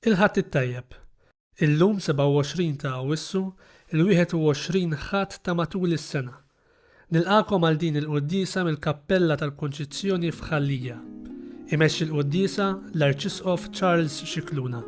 Il-ħadd it-tajjeb. Illum 27 ta' Awwissu, il-21 ħadd ta' matul is-sena. Nilqakom għal din il-qudiesa mill-Kappella tal-Konċizzjoni f'Ħallija. Imexxi l-qudiesa l-Arċisqof Charles Scicluna.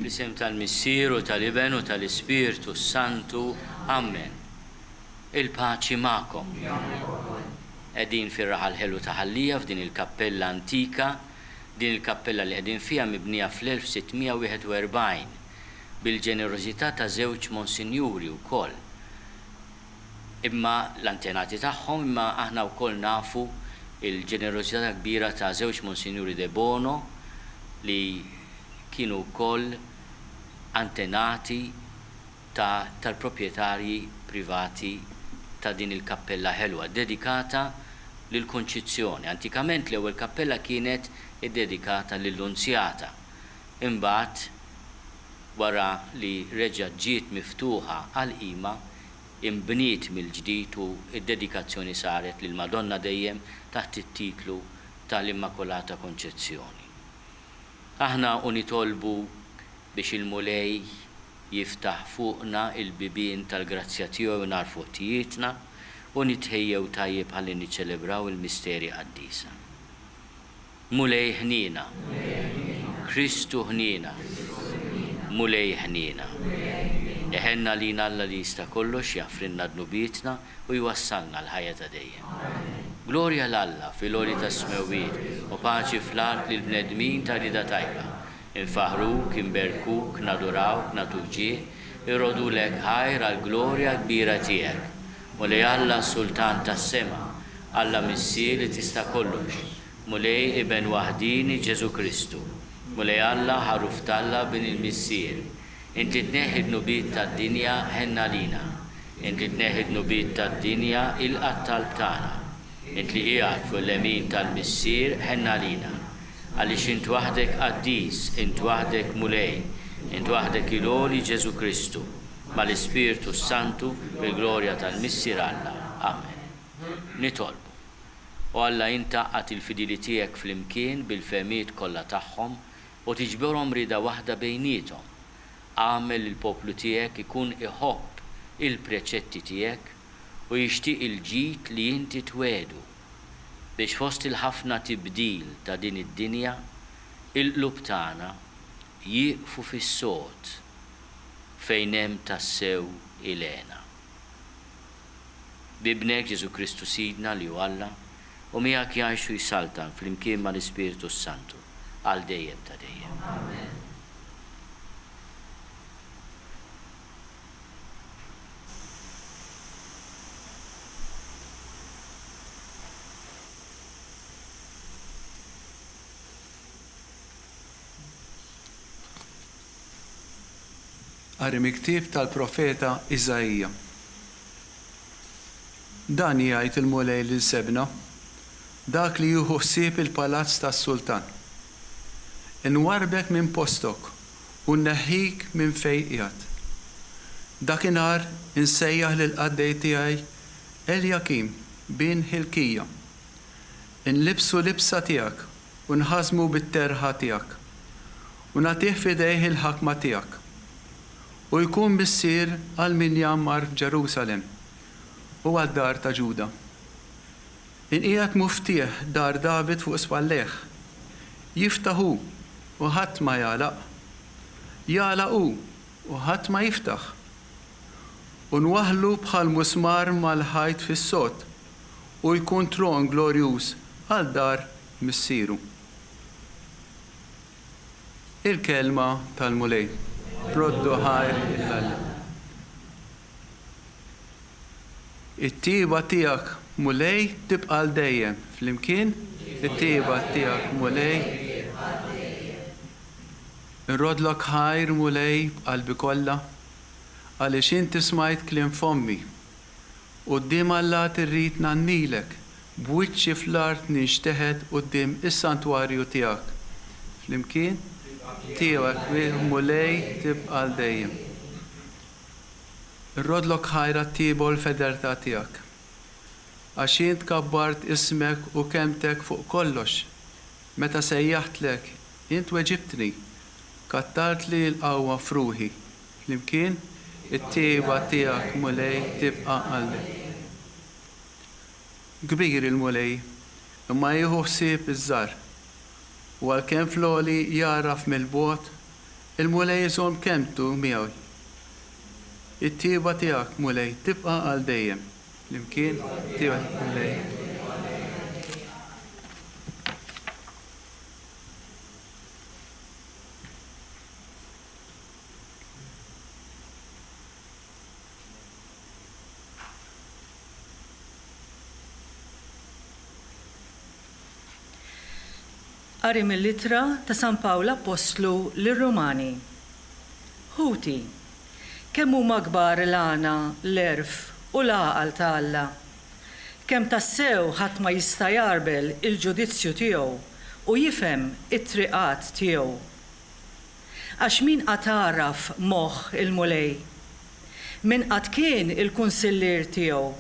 Bl-isem tal-Missieru, tal-Iben u tal-Ispirtu Santu. Amen. Il-paċi ma'kom. Qegħdin fir-raħal ħelu ta' Ħallija f'din il-kappella antika, din il-kappella li qegħdin fiha mibnija fl-1641 bil-ġenerożità ta' żewġ monsinjuri wkoll. Imma l-antenati tagħhom imma aħna wkoll nafu il-ġenerożità kbira ta' żewġ monsinjuri De Bono li kienu wkoll antenati tal-proprjetarji privati ta' din il-kappella ħelwa dedikata lil Konċizzjoni. Antikament l-ewwel kappella kienet iddedikata lill-Unzjata. Imbagħad wara li reġgħet ġiet miftuħa għal qima imbniet mill-ġdid u id-dedikazzjoni saret lil Madonna dejjem taħt it-titlu tal-Immakolata Konċezzjoni. Aħna nitolbu biex il-mulej jiftaħ fuqna il-bibien tal-grazzja tiegħu u narfu ħtijietna u nitħejjew tajjeb ħalli niċċelebraw il-misteri qaddisa. Mulej ħnina, Kristu ħnina, mulej ħnina. Eħenna lina Alla li jista' kollox jaffrinna dnubietna u jwassalna l-ħajja ta' dejjem. Glorja l-Alla fil-għoli ta' smewwiet u paċi fl-art lil bnedmin ta' rida tajba. Infaħruk, inberkuk, nadurawk, natuġġih, irrodulek ħajr għal glorja kbira tiegħek. Mulej Alla Sultan tas-sema, Alla Missier li tista' kollox. Mulej Iben waħdini Ġesu Kristu. Mulej Alla ħaruf talla bin il-Missier. Inti tneħħi d-nubiet tad-dinja ħenna lina. Inti tneħħi d-nubiet tad-dinja il-qatt tal-btana. Int li qiegħed fuq l-lemin tal-Missier ħenna lina. Għaliex int waħdek qaddis, int waħdek mulej, int waħdek il-għoli Ġesu Kristu, mal-Ispirtu Santu bil-glorja tal-Missier Alla. Amen. Nitolbu. U Alla intaqqat il-fidili tiegħek flimkien bil-fehmiet kollha tagħhom u tiġborhom rida waħda bejniethom. Għamel il-poplu tiegħek ikun iħobb il-preċetti tiegħek u jixtieq il-ġid li inti twedu biex fost il-ħafna tibdil ta' din id-dinja il-qlub tagħna jieqfu fis-sod fejn hemm tassew ilena. Bibnek Ġesu Kristu Sidna li hu Alla u miegħek jgħixu jsaltan flimkien mal-Ispirtu Santu għal dejjem ta' dejjem. Amen. Qari miktib tal-profeta Iżajija. Dan jgħid il-mulej lil sebna, dak li jieħu ħsieb il-palazz tas-sultan. Inwarbek minn postok u nneħħik minn fejn qiegħed. Dakinhar insejjaħ lil qaddej tiegħi Eljakim bin Ħilkija. Inlibsu libsa tiegħek u nħażmu bit-terħa tiegħek u nagħtih f'idejh il-ħakma tiegħek. U jkun missier għal min jammar f'Ġerusalemm u għad-dar ta' Ġuda. Inqiegħed muftieħ dar David fuq spallejh. Jiftaħu u ħadd ma jagħlaq. Jagħlaqu u ħadd ma jiftaħ. U nwaħħlu bħal musmar mal-ħajt fis-sod u jkun tron glorjuż għal dar missieru. Il-kelma tal-mulej. Proddu ħajr il-Alla. it-tieba tiegħek mulej tibqa' l dejjem. Flimkien, it-tieba tiegħek mulej. Nrodlok ħajr mulej b'qalbi kollha, għaliex inti smajt kliem fommi. Quddiem Alla irrid nannilek, b'wiċċi fl-art nixteħed quddiem is-santwarju tiegħek. Flimkien, tiegħek mulej tibqa' l dejjem. Nrodlok ħajra t-tieba u l-federtà tiegħek. Għax int kabbart ismek u kemtek fuq kollox. Meta sejjaħtlek, int weġibtni, kattart li l-qawwa fruħi. Flimkien, it-tieba tiegħek mulej tibqa' għalli. Kbir il-mulej, imma jieħu ħsieb iż-żgħar. U għalkemm floli jaraf mill-bogħod, il-mulej iżomm kemmtu miegħu. It-tieba tiegħek mulej tibqa' għal dejjem. Flimkien, tiegħek mulej. Qari mill-Ittra ta' San Pawl Apostlu lir-Rumani. Ħuti, kemm huma kbar l-għana, l-erf u l-għaqal ta' Alla. Kemm tassew ħadd ma jista' jarbel il-ġudizzju tiegħu u jifhem it-triqat tiegħu. Għax min qatt għaraf moħħ il-mulej, min qatt kien il-kunsillier tiegħu,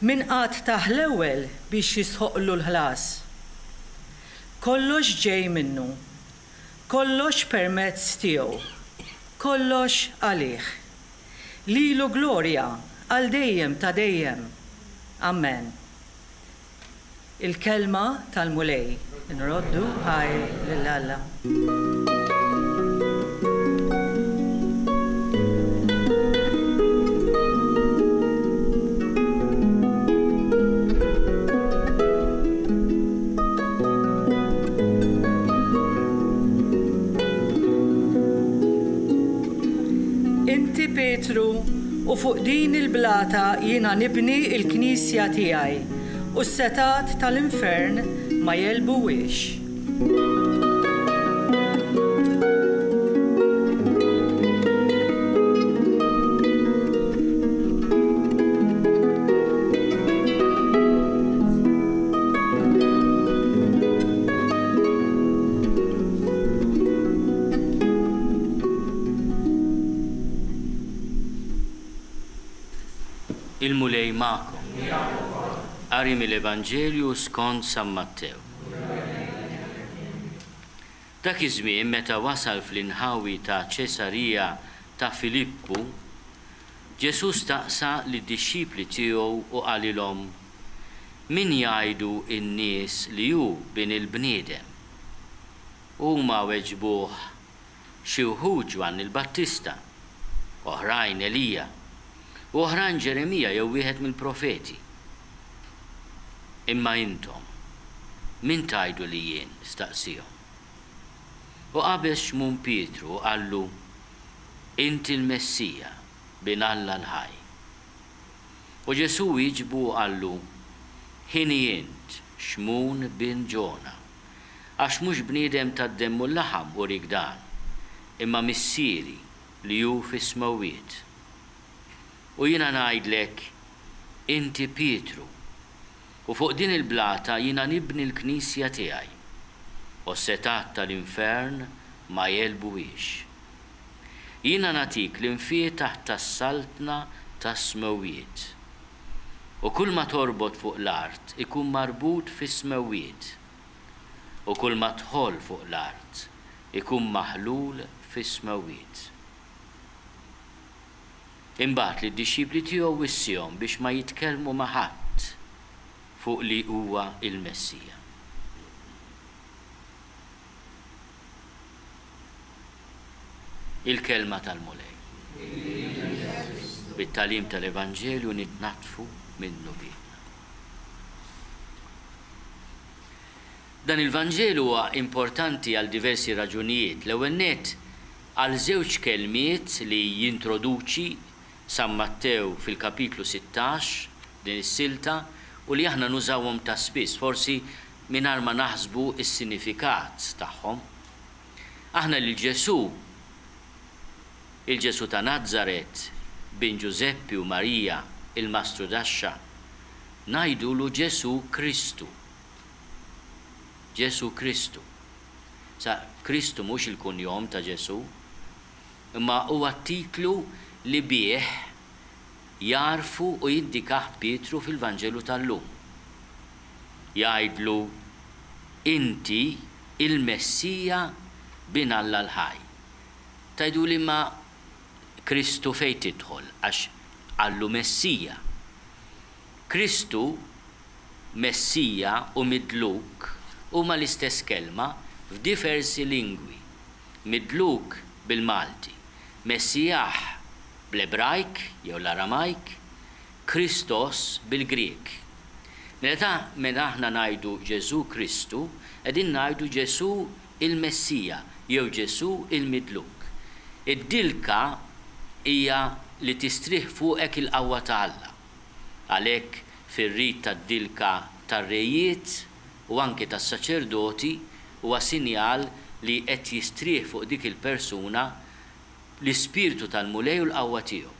min qatt taħ l-ewwel biex jisħoqlu l-ħlas. Kollox ġej minnu, kollox permezz tiegħu, kollox għalih. Lilu glorja għal dejjem ta' dejjem. Amen. Il-kelma tal-mulej. Nroddu ħaj lill-Alla. Petru, u fuq din il-blata jiena nibni il-knisja tiegħi u s-setat tal-infern ma jelbuwiex. Il-mulej ma'kom. Qari mill-Evanġelju skont San Mattew. Dak iż-żmien meta wasal fl-inħawi ta' Ċesarija ta' Filippu, Ġesu staqsa lid-dixxipli tiegħu u qalilhom: min jgħidu n-nies li hu bin il-bniedem? Huma weġbuh xi wħud Ġwann il-Battista, oħrajn Elija, u oħrajn Ġeremija jew wieħed mill-profeti. Imma intom, min tajdu li jien? Staqsihom. U qabel xmum Pietru qallu: inti l-Messija bin Alla l-ħaj. U Ġesu wieġbu qallu: ħini int xmun bin Ġona, għax mhux bniedem tad-demm u l-laħam u rigdan, imma missieri li hu fis-smawiet. U jiena ngħidlek, inti Pietru, u fuq din il-blata jiena nibni l-knisja tiegħi, u s-setat tal-infern ma jelbuwiex. Jiena nagħtik l-infiet taħt tas-saltna tas-smawiet. U kull ma torbot fuq l-art ikun marbut fis-smawiet, u kull ma tħol fuq l-art ikun maħlul fis-smawiet. Imbagħad li d-dixxipli tiegħu wissihom biex ma jitkellmu ma' ħadd fuq li huwa il-Messija. Il-kelma tal-mulej. Bit-tagħlim tal-Evanġelju nitnatfu minnu biedna. Dan il-Vanġelu huwa importanti għal diversi raġunijiet. L-ewwel nett għal żewġ kelmiet li jintroduċi San Mattew fil-kapitlu 16 din is-silta u li aħna nużawhom ta' spiss, forsi mingħajr ma naħsbu is-sinifikat tagħhom. Aħna il-Ġesu ta' Nazaret bin Giuseppi u Marija il-Mastru Daxxa ngħidulu Ġesu Kristu. Ġesu Kristu. Sa Kristu mhux il-kunjom ta' Ġesu, imma huwa titlu li bih jarfu u jiddikah Pietru fil-Vanġelu tal-lum. Jgħidlu inti il-Messija bin Alla l-ħaj. Tajdu li ma Kristu fejn tidħol għax għallu Messija. Kristu, Messija u Midluk huma l-istess kelma f'diversi lingwi. Midluk bil-Malti, Messijah bl-Ebrajk jew l-Aramajk, Kristos bil-Griek. Meta aħna ngħidu Ġesu Kristu, qegħdin ngħidu Ġesu il-Messija jew Ġesu il-Midluk. Id-dilka hija li tistrih fuqek il-qawwa ta' Alla. Għalhekk fir-rit tad-dilka tar-rejiet u anke tas-saċerdoti huwa sinjal li qed jistrih fuq dik il-persuna l-ispirtu tal-mulej u l-qawwa tiegħu.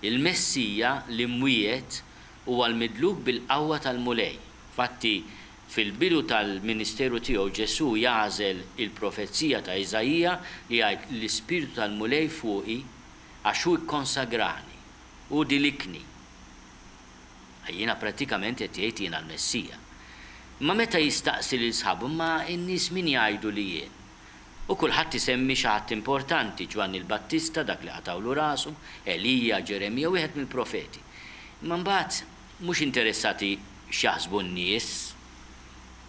Il-Messija li mwiet huwa l-midluk bil-qawwa tal-mulej. Fatti fil-bidu tal-ministeru tiegħu Ġesu jażel il-profezija ta' Iżajija li jgħid l-ispirtu tal-mulej fuqi għax hu ikkonsagrani u dilikni. Jiena pratikament qed jgħid jiena l-Messija. Ma meta jistaqsi lil sħabu ma n-nies min jgħidu li jien. U kulħadd isemmi xi ħadd importanti, Ġwanni l-Battista dak li qatawlu rasu, Elija, Ġeremija, wieħed mill-profeti. Ma mbagħad mhux interessati x'jaħsbu n-nies.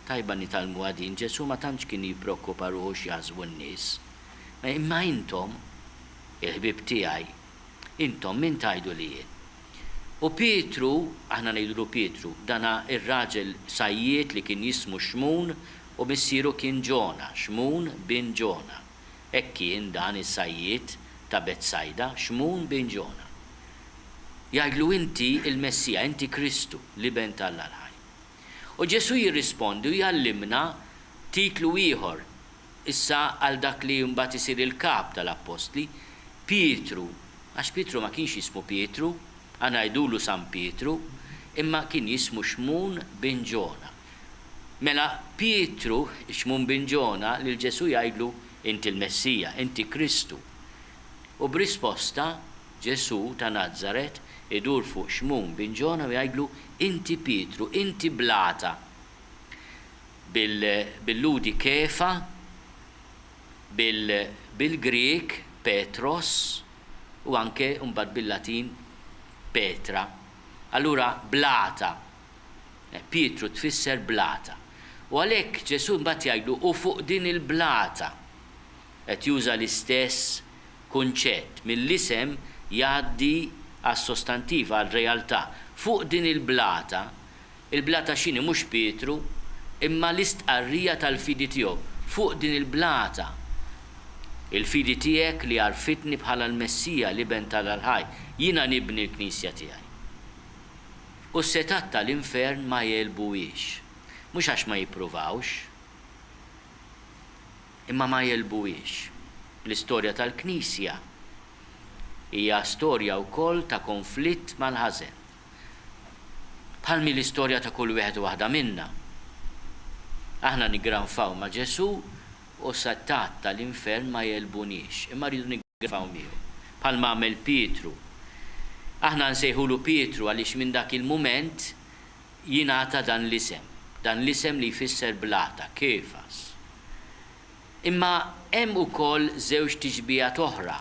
Tajba nitalmu għadin, Ġesu ma tantx kien jipprokkupa ruħu x'jaħsbu n-nies. Imma intom, il-ħbib tiegħi, intom min tajdu li jien. U Pietru, aħna ngħidulu Pietru, dana ir-raġel sajjiet li kien jismu Xmun u missieru kien Ġona, Xmun bin Ġona. Hekk kien dan is-sajjiet ta' Betsajda, Xmun bin Ġona. Jgħidlu inti il-Messija, inti Kristu li ben tal-Alla l-ħaj. U Ġesu jirrispondi u jallimna titlu ieħor issa għal dak li mbagħad isir il-kap tal-Apostli, Pietru, għax Pietru ma kienx jismu Pietru, għana jdulu San Pietru, imma kien jismu Xmun bin Ġona. Mela Pietru, Xmun bin Ġona, li l-Ġesu jgħidlu inti l-Messija, inti Kristu. U b'risposta Ġesu ta' Nazaret idur fuq Xmun bin Ġona u jgħidlu inti Pietru, inti Blata. Bil-ludi Kefa, bil-Griek Petros u anke mbagħad bil-Latin Petra. Allura Blata. Pietru tfisser Blata. U għalhekk Ġesu mbagħad jgħidlu u fuq din il-Blata qed juża l-istess kunċett mill-isem jgħaddi għas-sostantiv għal-realtà. Fuq din il-Blata x'inhi mhux Pietru imma l-istqarrija tal-fidi tiegħu. Fuq din il-Blata il-fidi tiegħek li għarfitni bħala l-Messija li ben tal-ħaj, jiena nibni l-Knisja tiegħi. U s-setat tal-infern ma jelbuwiex. Mhux għax ma jippruvawx, imma ma jelbuwiex. L-istorja tal-Knisja hija storja wkoll ta' konflitt mal-ħażen. Bħalmi l-istorja ta' kull wieħed u waħda minna. Aħna nigranfaw ma' Ġesu u s-sattat tal-infern ma jelbuniex, imma rridu nigranfaw miegħu. Bħalma għamel Pietru. Aħna nsejħulu Pietru għaliex minn dak il-mument jingħata dan l-isem li jfisser Blata, Kefas. Imma hemm ukoll żewġ tiġbijat oħra.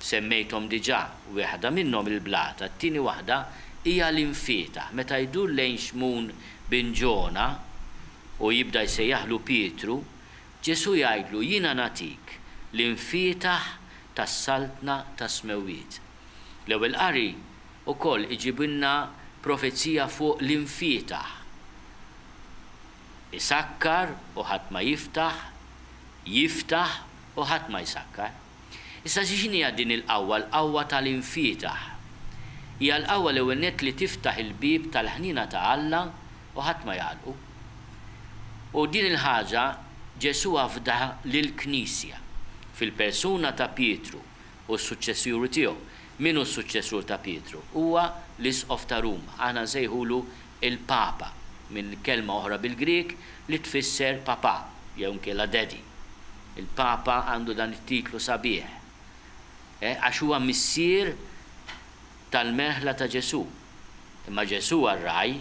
Semmejthom diġà, waħda minnhom il-Blata, t-tieni waħda hija l-infieta. Meta jdur lejn Xmun bin Ġona u jibda jsejjaħlu Pietru, Ġesu jgħidlu jiena natik l-infietaħ tas-saltna tas-smewiet. L-ewwel qari ukoll iġibilna profezija fuq l-infietaħ. Isakkar u ħadd ma jiftaħ u ħadd ma jsakkar. Issa x'inhi din il-qawwa, l-qawwa tal-infitaħ. Hija l-qawwa l-ewwel nett li tiftaħ il-bib tal-ħnina ta' Alla u ħadd ma jagħlqu. U din il-ħaġa Ġesu afdaħ lill-Knisja fil-persuna ta' Pietru u s-suċċessur tiegħu. Min hu s-suċċessur ta' Pietru? Huwa l-Isqof ta' Ruma, aħna nsejħulu il-Papa, minn kelma oħra bil-Grieg li tfisser papa, jew inkella dedi. Il-Papa għandu dan it-titlu sabiħ. Għax huwa missier tal-merħla ta' Ġesu. Imma Ġesu għarraj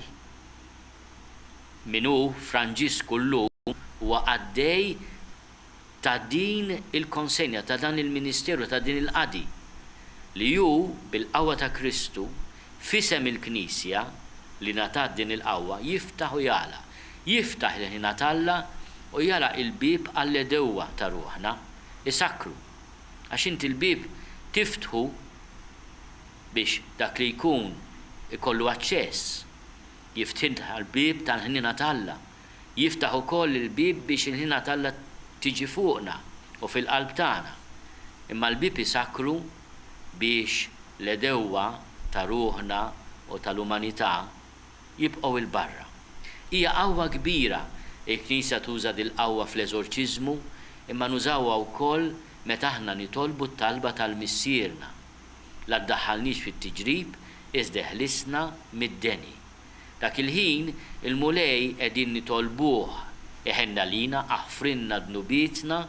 minnu Franġisku llum huwa għaddej ta' din il-konsenja, ta' dan il-ministeru, ta' din il-qadi li ju bil-qawwa ta' Kristu fisem il-Knisja li natat din il-qawwa jiftaħ u jala. Jiftaħ il-ħina talla u jala il-bib għall-edewwa ta' ruħna isakru. Għax inti il-bib tiftħu biex dak li jkun ikollu aċċess. Jiftħinta l-bib tal-ħnina talla. Jiftaħ ukoll il-bib biex il-ħnina talla tiġi fuqna u fil-qalb tagħna. Imma l-bib isakru biex l-edewwa ta' ruħna u tal-umanità jibqgħu il-barra. Hija qawwa kbira il-Knisja tuża dil-qawwa fl-eżorċiżmu imma nużawha wkoll meta aħna nitolbu t-talba tal-missierna. La ddaħħalniex fit-tiġrib iżda ħlisna mid-deni. Dak il-ħin il-mulej qegħdin nitolbuh iħenna lina aħfrinna dnubietna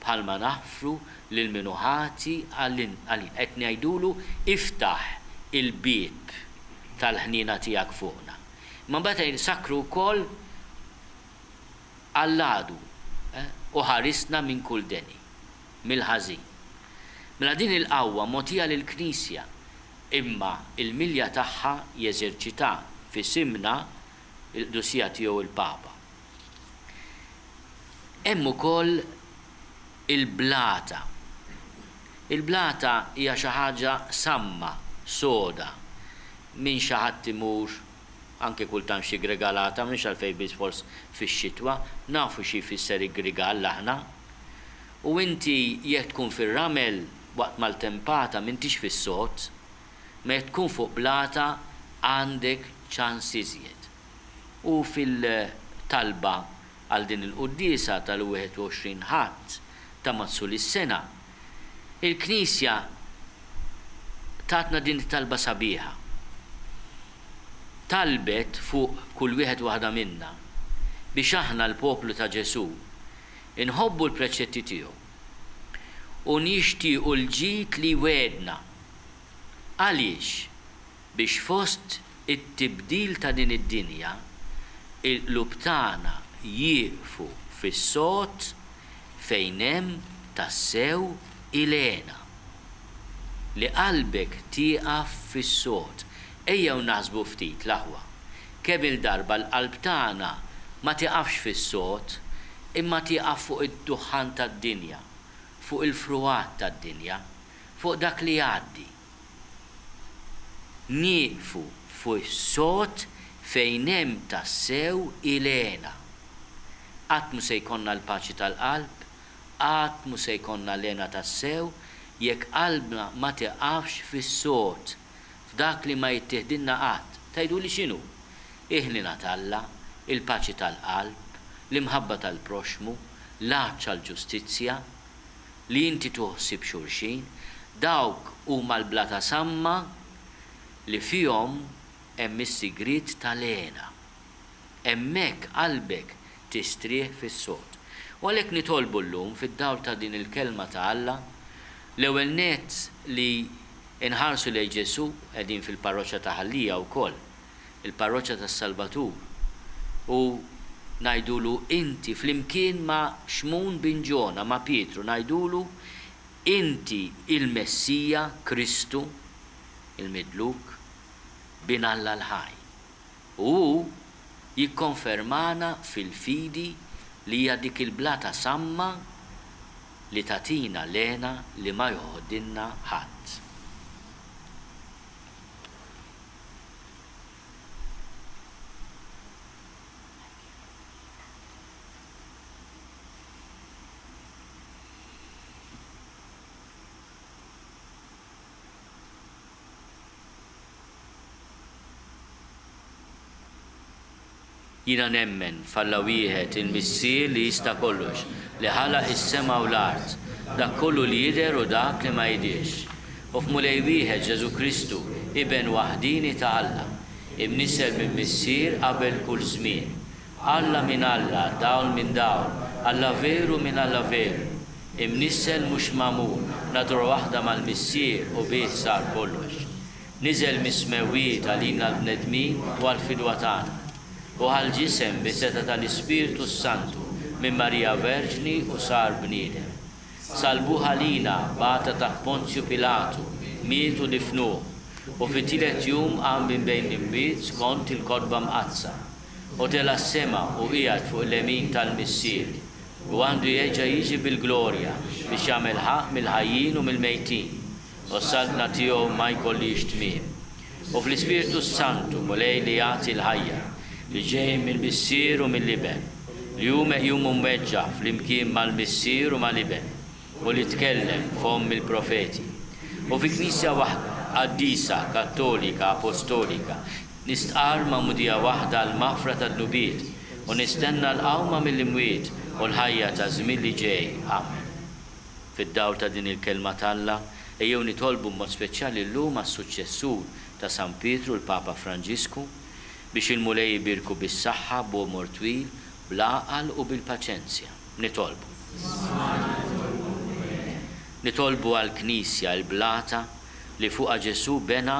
bħalma naħfru lil minuħati għalin. Qed ngħidulu iftaħ il-bib tal-ħnina tiegħek fuqna. Ma mbagħad jinsakru wkoll għall-għadu u ħarisna minn kull deni, mill-ħażin. Mela din il-qawwa mogħtija lill-Knisja imma il-milja tagħha jeżerċita fisimna il-qdusija tiegħu il-Papa. Hemm ukoll il-blata. Il-blata hija xi ħaġa samma, soda, minn xi ħadd imur anke kultant xi grigalata, mhux għalfejn biss fors fix-xitwa, nafu xi jfisser il-grigal aħna. U inti jekk tkun fir-ramel waqt mal-tempata m'intix fis-sod, ma jekk tkun fuq blata għandek ċans iżjed. U fil-talba għal din il-qudiesa tal-21 ħadd ta' matul is-sena, il-Knisja tatna din it-talba sabiħa. Talbet fuq kull wieħed waħda minna biex aħna l-poplu ta' Ġesu inħobbu l-preċetti tiegħu u nixtiequ l-ġid li wedna. Għaliex? Biex fost it-tibdil ta' din id-dinja il-qlub tagħna jieqfu fis-sod fejn hemm tassew ilena. Li qalbek tieqaf fis-sod. Ejjew naħsbu ftit l-aħwa. Kemm il-darba l-qalb tagħna ma tieqafx fis-sod imma tieqaf fuq id-duħħan tad-dinja, fuq il-fruat tad-dinja, fuq dak li jgħaddi. Nieqfu fuq is-sod fejn hemm tassew ilena. Qatt mu se jkollna l-paċi tal-qalb, qatt mu se jkollna lena tassew jekk qalbna ma tieqafx fis-sod f'dak li ma jittieħdilna qatt. Tgħiduli x'inhu? Iħnina talla, il-paċi tal-qalb, l-imħabba tal-proxmu, l-għaġġ għall-ġustizzja, li inti tuħsib xulxin, dawk huma l-blata samma li fihom hemm is-sigriet tal-għena. Hemmhekk qalbek tistrieħ fis-sod. U għalhekk nitolbu llum fid-dawl ta' din il-kelma ta' Alla l-ewwel nett li inħarsu lejn Ġesu qegħdin fil-parroċċja ta' Ħallija wkoll, il-parroċċja tas-Salvatur, u ngħidulu inti flimkien ma' Xmun bin Ġona ma' Pietru ngħidulu inti il-Messija Kristu il-Midluk bin Alla l-ħaj. U jikkonfermana fil-fidi li hija dik il-blata samma li tatina lena li ma joħodilna ħadd. Jina nemmen falla wieħed il-missier li jista' kollox li ħalaq is-sema u l-art, dak kollu li jidher u dak li ma jidirx. U f'mulej wieħed Ġesu Kristu iben waħdini ta' Alla, imnissel minn missier qabel kull żmien. Alla minn Alla, dawl minn dawl, Alla veru minn Alla veru. Imnissel mhux magħmul, nadru waħda mal-missier u bih sar kollox. Niżel mis-smewwiet għalina l-bnedmin u għall-fidwa tagħna. U għal-ġisem bis-seta tal-Ispiritu Santu minn Marija Verġni u sar bniedem. Salbuha lina bata ta' Ponzju Pilatu, mietu difnuh u fit-tielet jum qam minn bejn l-imwiet skont il-kodba mqazza. U tela s-sema u qiegħed fuq l-lemin tal-missier u għandu jerġa' jiġi bil-glorja biex jagħmel ħaq mill-ħajjin u mill-mejtin u s-saltna tiegħu ma jkollix tmiem. U fl-Ispiritu Santu mulej li jagħti l-ħajja li ġej mill-missier u mill-liben, li jum mweġġa fl-imkien mal-missier u mal-liben, u li tkellem fom il-profeti. U fi knisja waħda, qaddisa, kattolika, apostolika, nistqar ma' mudija waħda l-mafra tad-nubiet, u nistenna l-qawma mill-imwiet u l-ħajja ta' żmien li ġej. Amen. Fid-dawl ta' din il-kelma talla, ejjew nitolbu mod speċjali llum għas-suċċessur ta' San Pietru l-Papa Franġisku biex il-mulej jibirku bis-saħħa b'umor twil, bl-għaqal u bil-paċenzja. Nitolbu. Nitolbu għall-Knisja l-blata li fuqha Ġesu bena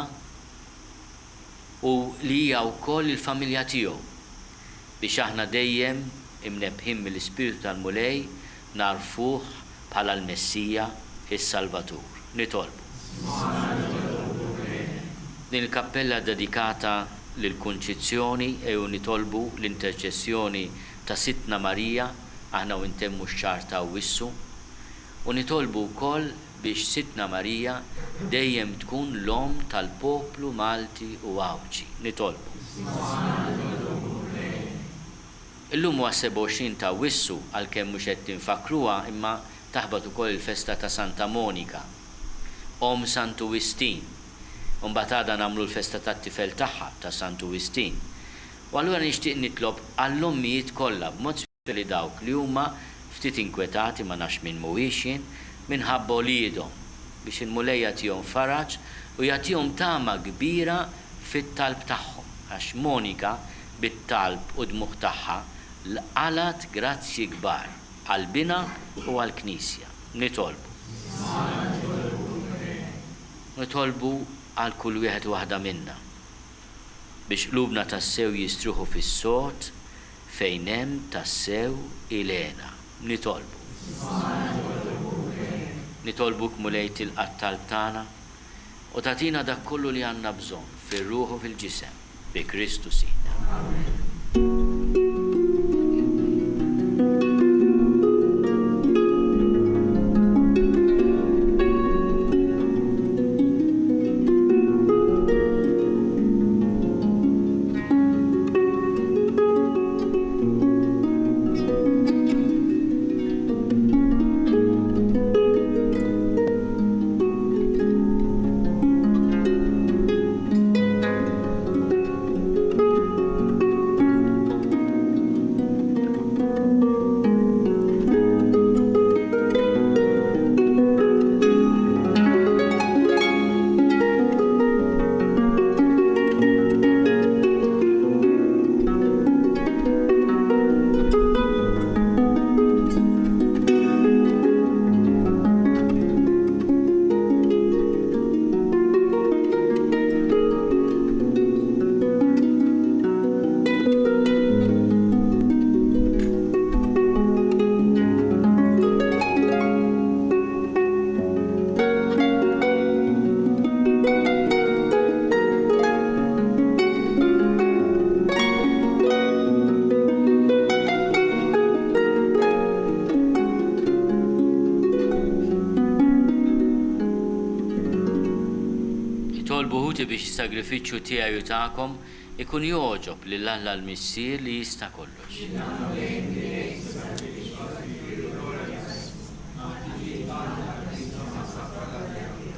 u li hija wkoll il-familja tiegħu biex aħna dejjem imnebħin mill-Ispiritu tal-mulej narfuh bħala l-Messija, is-Salvatur. Nitolbu. Din il-kappella dedikata lill-Kunċizzjoni ew nitolbu l-interċessjoni ta' Sitna Marija aħna u ntemmu x-xahar ta' Awwissu u nitolbu wkoll biex Sitna Marija dejjem tkun l-om tal-poplu Malti u Awċi. Nitolbu. Illum huwa 27 ta' Awwissu għalkemm mhux qed tinfakruha imma taħbad ukoll il-festa ta' Santa Monika, Om Santu Wistin. Mbagħad għada nagħmlu l-festa tat-tifel tagħha ta' Santu Wistin. U allura nixtieq nitlob għall-ommijiet kollha b'mod speċjali dawk li huma ftit inkwetati ma nafx min mhuwiex jien minħabba wliedhom biex il-mulej jagħtihom faraġ u jagħtihom tama kbira fit-talb tagħhom għax Monika bit-talb u dmuħ tagħha qalat grazzi kbar għall-bina u għall-Knisja. Nitolbu għal kull wieħed waħda minna biex qlubna tassew jistruħu fis-sod fejn hemm tassew ilena. Nitolbuk mulej tilqa' talb tagħna u tagħtina dak kollu li għandna bżonn fir-ruħ u fil-ġisem bi Kristu Sidna. biex is-sagrifiċċju tiegħi u tagħkom ikun jogħġob lil Alla l-Missier li jista' kollox.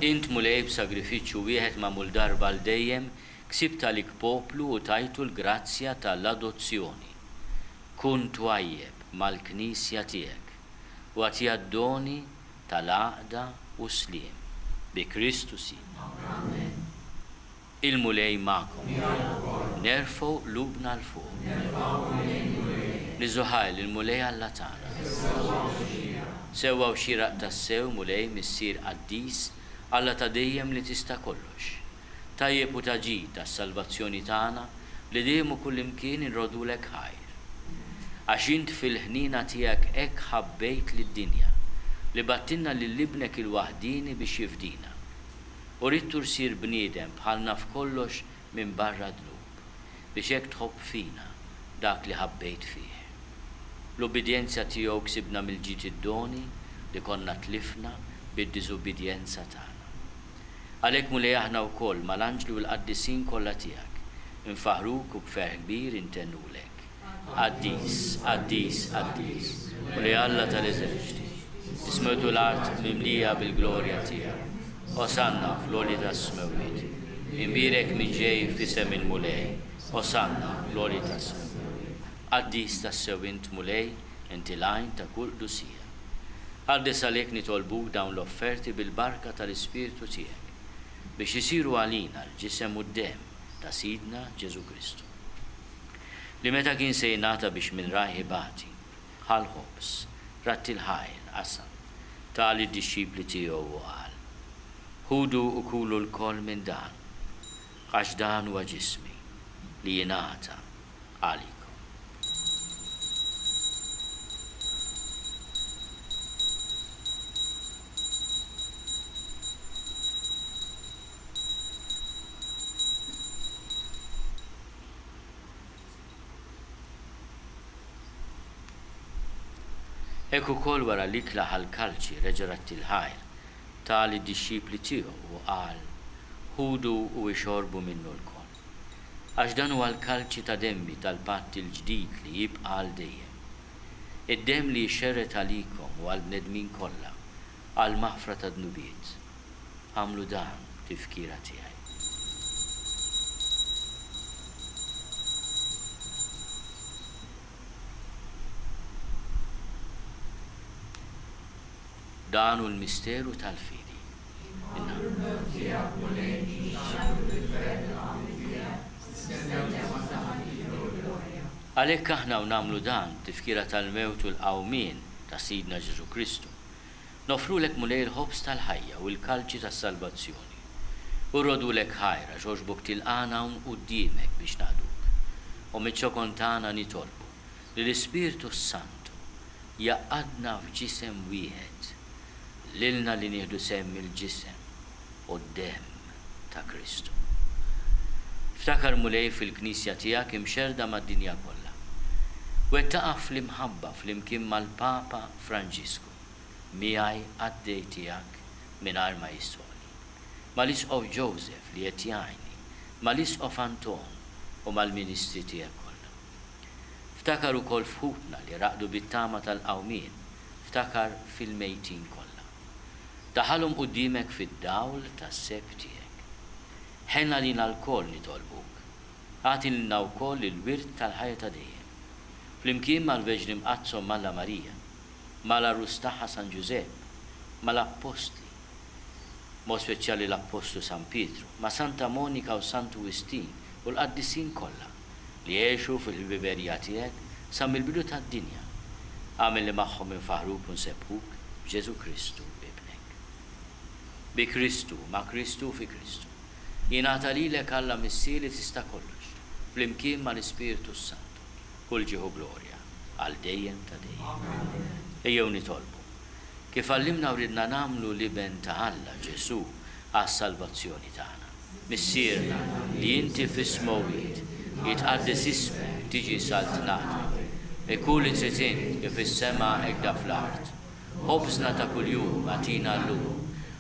Int mulej b'sagrifiċċju wieħed magħmul darba l dejjem ksibt għalik poplu u tajtu l-grazzja tal-adozzjoni. kun twajjeb mal-Knisja tiegħek u għatija d-doni tal-għaqda u sliem bi Kristu Sidna. Il-mulej ma'kom. Nerfgħu lubna l-fuq. Niżuħajl il-mulej Alla tagħna. Sewwa u xieraq tas-sew mulej missier qaddis Alla ta' dejjem li tista' kollox. Tajjeb u taġid tas-salvazzjoni tagħna li dejjem u kullimkien inrodulek ħajr. Għax int fil-ħnina tiegħek hekk ħabbejt lid-dinja li battinna lil-ibnek il-waħdini biex jifdina. U ridtu rsir bniedem bħalna f'kollox minn barra dnub biex hekk tħobb fina dak li ħabbejt fih. L-ubidjenza tiegħu ksibna mill-ġid id-doni li konna tlifna bid-diżubidjenza tagħna. Għalhekk mulej aħna wkoll mal-anġli u l-qaddisin kollha tiegħek infaħruk u b'ferħ kbir intennulek. Qaddis, qaddis, qaddis, mulej Alla tal-eżerċiti, ismetu l-art mimlija bil-glorja tiegħek. Osanna fl-oli tas-smewit, imbirek minn ġej fisem il-mulej, osanna fl-oli tas-smewit. Qaddis tas-sewint mulej inti lajn ta' kull dusija. Għaddes għalhekk nitolbuk dawn l-offerti bil-barka tal-Ispirtu tiegħek biex isiru għalina l-ġisem u d-dem ta' Sidna Ġesu Kristu. Li meta kien se jingħata biex minn raħibati bħal ħobs ratti l-ħajr qasam tal id-disċipli tiegħu u qal: Ħudu u kulu l-koll minn dan, għax dan huwa ġismi li jingħata għalikom. Hekk ukoll wara li klaħ għall-kalċi reġa' ratti l-ħajr tal id-disċipli tiegħu u qal: Ħudu u ixorbu minnu l-koll. Għax dan huwa l-kalċi ta' demmi tal-patt il-ġdid li jibqa' għal dejjem. Id-demm li jxerret għalikom u għall-bnedmin kollha għal maħfra ta' dnubiet. Għamlu dan tifkira tiegħi. Dan hu l-misteru tal-fidi. Għalhekk aħna u nagħmlu dan tifkira tal-mewt u l-qawmien ta' Sidna Ġesu Kristu. Nofrulek mulej il-ħobs tal-ħajja u l-kalċi tas-salvazzjoni. U rrodulek ħajra ġoġbok tilqana quddiemek biex naħduk. U miċ-ċokon tagħna nitolbu li l-Ispirtu Santu jaqadna f'ġisem wieħed lilna li nieħdu semm il-ġisem u d-dem ta' Kristu. Ftakar mulej fil-Knisja tiegħek imxerda mad-dinja kollha. Wettaqaf fl-imħabba fl-imkien mal-Papa Franġisku miegħi għaddej tiegħek mingħajr ma jistoli. Mal-Isqof Joseph li qed jgħinni, mal-Isqof Anton u mal-Ministri tiegħek kollha. Ftakar ukoll f'ħutna li raqdu bit-tama tal-qawmien, ftakar fil-mejtin kollha. Taħalhom quddiemek fid-dawl tas-seb tiegħek. Ħenna lina l-koll nitolbuk. Għati lilna wkoll il-wirt tal-ħajja ta' dejjem. Flimkien mal-Veġri Mqazzom Malla Marija, mal-Arrus tagħha San Ġusepp, mal-Apostli, mod speċjali l-Apostlu San Pietru, ma' Santa Monika u Sant Wistin u l-qaddisin kollha li jgħixu fil-biberija tiegħek sa mill-bidu tad-dinja. Għamel li magħhom infaħruk u nsebħuk b'Ġesu Kristu. Bi Kristu, ma' Kristu fi Kristu. Jingħata lilek Alla missieri tista' kollox, flimkien ma' l-Ispirtu Santu, kull ġieħu glorja, għal dejjem ta' dejjem. Ejjew nitolbu. Kif għallimna u ridna nagħmlu liben ta' Alla Ġesu għas-salvazzjoni tagħna. Missierna li inti fis-smowit jitqaddis ismek tiġi saltnata. Ikun li tritin kif is-sema hekk da fl-art. Ħobsna ta' kuljum għatina llum.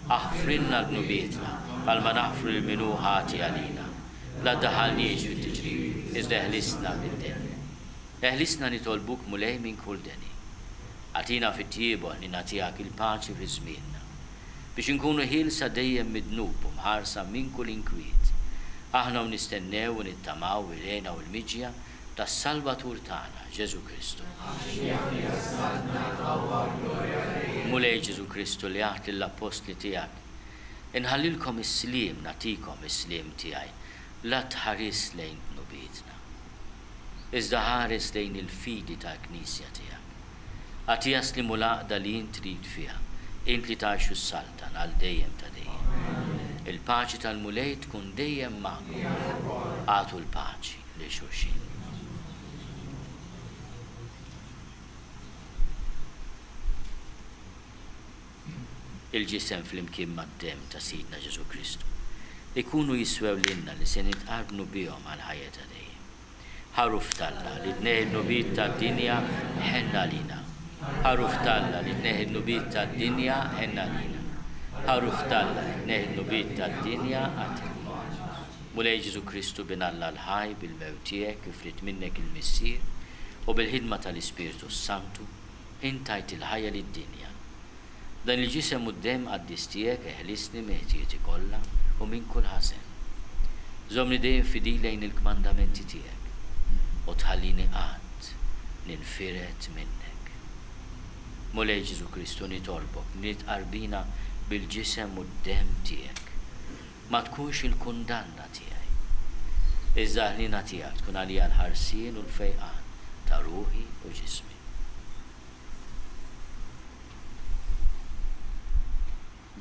Aħfrinna d-nubietna, palma naħfru l-minu ħati għalina. La daħalniex fit-tiġrib, iżda eħlisna mid-den. Eħlisna nitolbuk mulej minn kull deni. Għatina fit-tiebu li natijak il-paċi fi żmienna. Biex nkunu ħilsa dejjem mid-dnub u mħarsa minn kull inkwiet. Aħna nistennew u nittamaw il-għena u l-miġja tas-Salvatur tagħna Ġesu Kristu. Mulej Ġesu Kristu li għat lill-apostli tiegħek. Inħallilkom is-sliem, natikom is-sliem tiegħi, la tħares lejn tnubietna. Iżda ħares lejn il-fidi tal-Knisja tiegħek. Għatija slimu laqda li int trid fiha, int li tgħixu s-Saltan għal dejjem ta' dejjem. Il-paċi tal-mulej tkun dejjem magħkom. Għatu l-paċi li xulxin. Il-ġisem fl-imkien mad-dem ta' Sidna Ġesu Kristu ikunu jiswew lilna li se nitqarbnu bihom għal ħajja ta' dejjem. Ħaruf talla li tneħħi n-nubiet tad-dinja ħenna lina. Ħaruf talla li tneħħi n-nubiet tad-dinja ħenna lina. Ħaruf talla li tneħħi n-nubiet tad-dinja għatina. Mulej Ġesu Kristu binalla l-ħaj bil-mewt tiegħek ifrit minnek il-missier u bil-ħidma tal-Ispiritu Santu intajt il-ħajja lid-dinja. Dan il-ġisem u d-dem għaddis tiegħek eħlisni meħtieti kollha u minn kull ħasen. Żomni dejjem fidi lejn il-kmandamenti tiegħek u tħallini qatt ninfiret minnek. Mulej Ġesu Kristu nitolbok nitqarbina bil-ġisem u d-dem tiegħek. Ma tkunx il-kundanna tiegħi. Iżda ħlina tiegħek tkun għalija l-ħarsien u l-fejqan ta' ruħi u ġismi.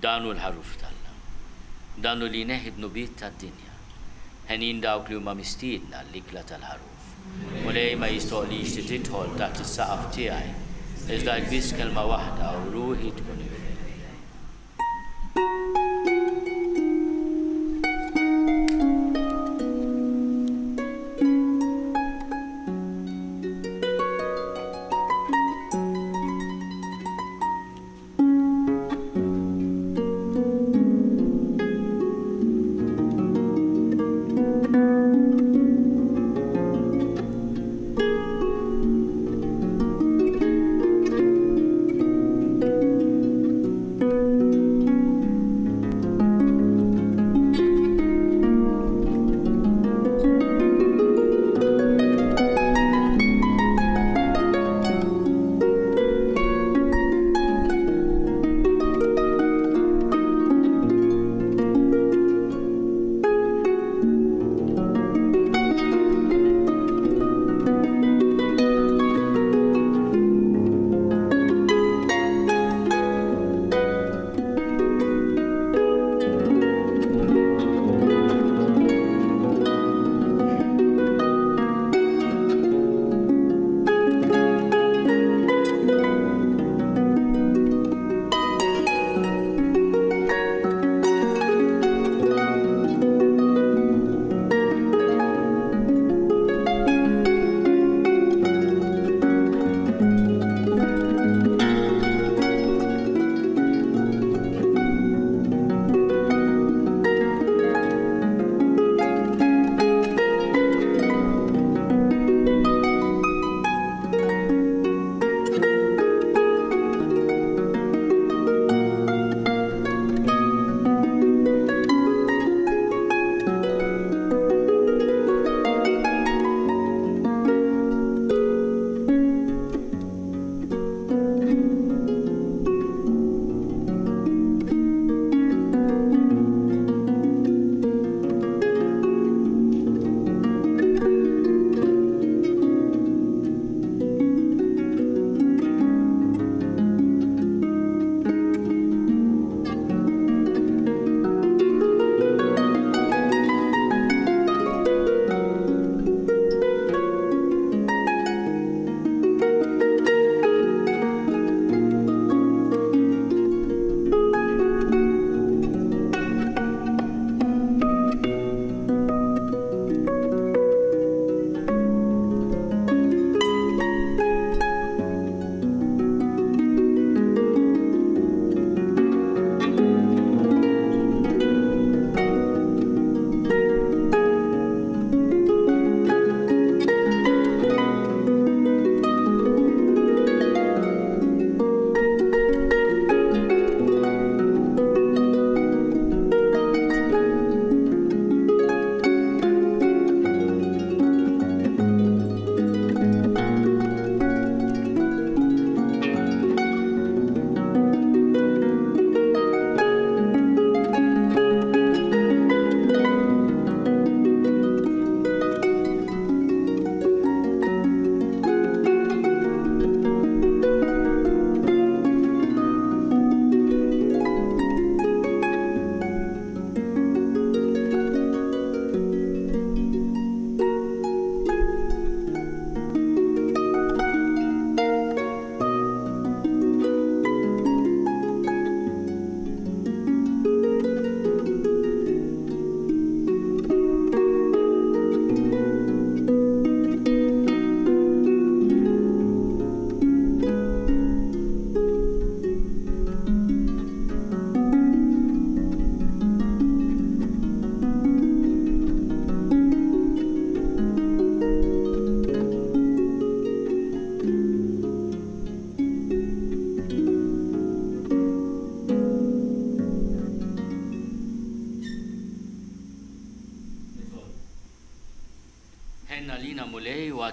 Danu l-ħaruf talla, danu li neħid nubiet tad-dinja, ħenin dawk li huma mistiedna l-ikla tal-ħaruf. Mulej ma jistoqlix li tidħol taħt is-saqaf tiegħi, iżda biss kelma waħda u ruħi tkun ifhem.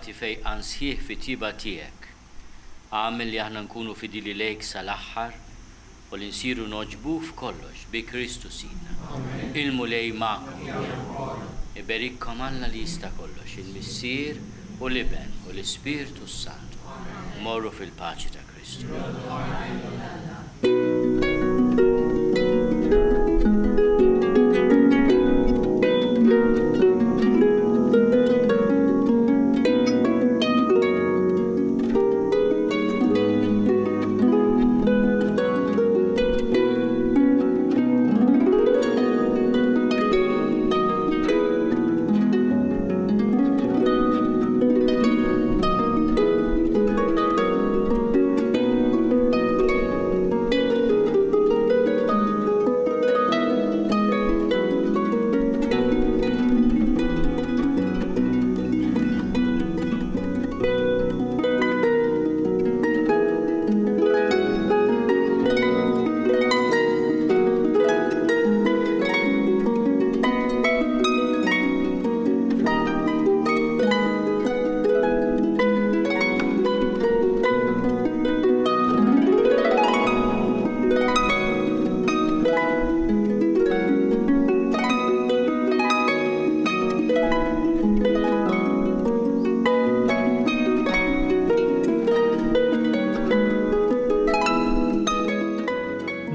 tagħti fejqan sħiħ fit-tiba tiegħek. Għamel li aħna nkunu fidili lejk sal-aħħar u li nsiru noġbu f'kollox bi Kristu Sidna. Il-mulej magħkom. Iberikkom Alla li jista' kollox, il-Missier u l-Iben u l-Ispirtu Santu. Morru fil-paċi ta' Kristu.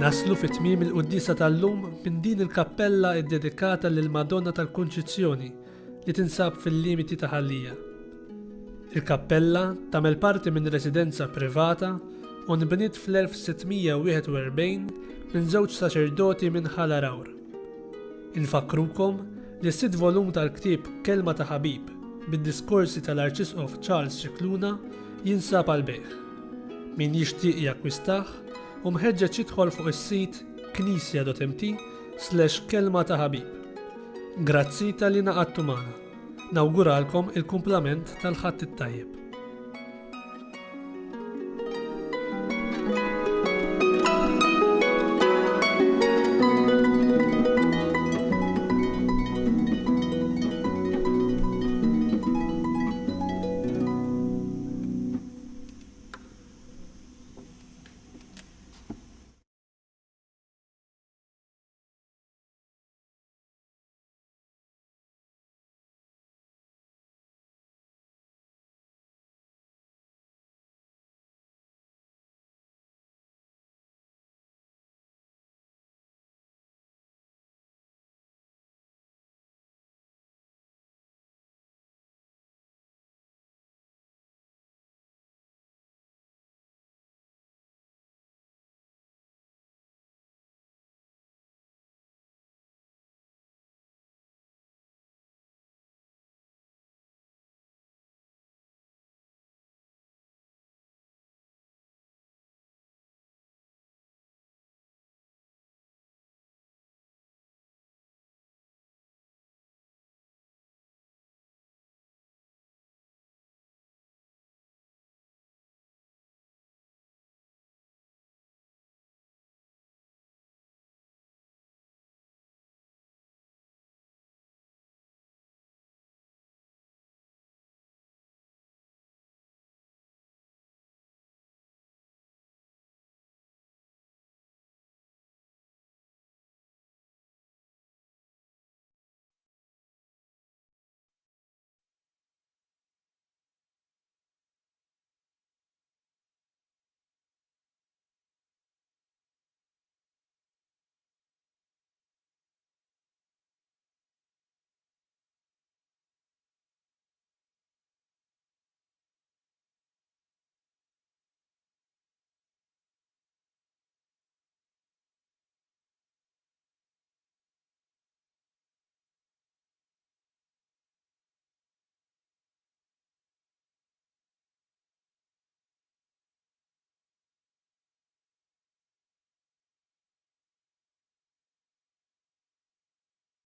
Naslu fit-tmiem il-quddisa tal-lum minn din il-kappella ddedikata lil Madonna tal-Konċizzjoni li tinsab fil-limiti ta' Ħallija. Il-kappella tagħmel parti minn residenza privata u nbniet fl-1641 minn żewġ saċerdoti minn Ħala Rawr. Infakrukom li s-sitt volum tal-ktieb Kelma ta' Ħabib bid-diskorsi tal-Arċisqof Charles Scicluna jinsab għal-bejħ. Min jixtieq jakkwistah u mħeġġeġ jidħol fuq is-sit knisja.mt/kelma ta' ħabib. Grazzi tal-li naqadtu magħna. Nawguralkom il-kumplament tal-ħadd it-tajjeb.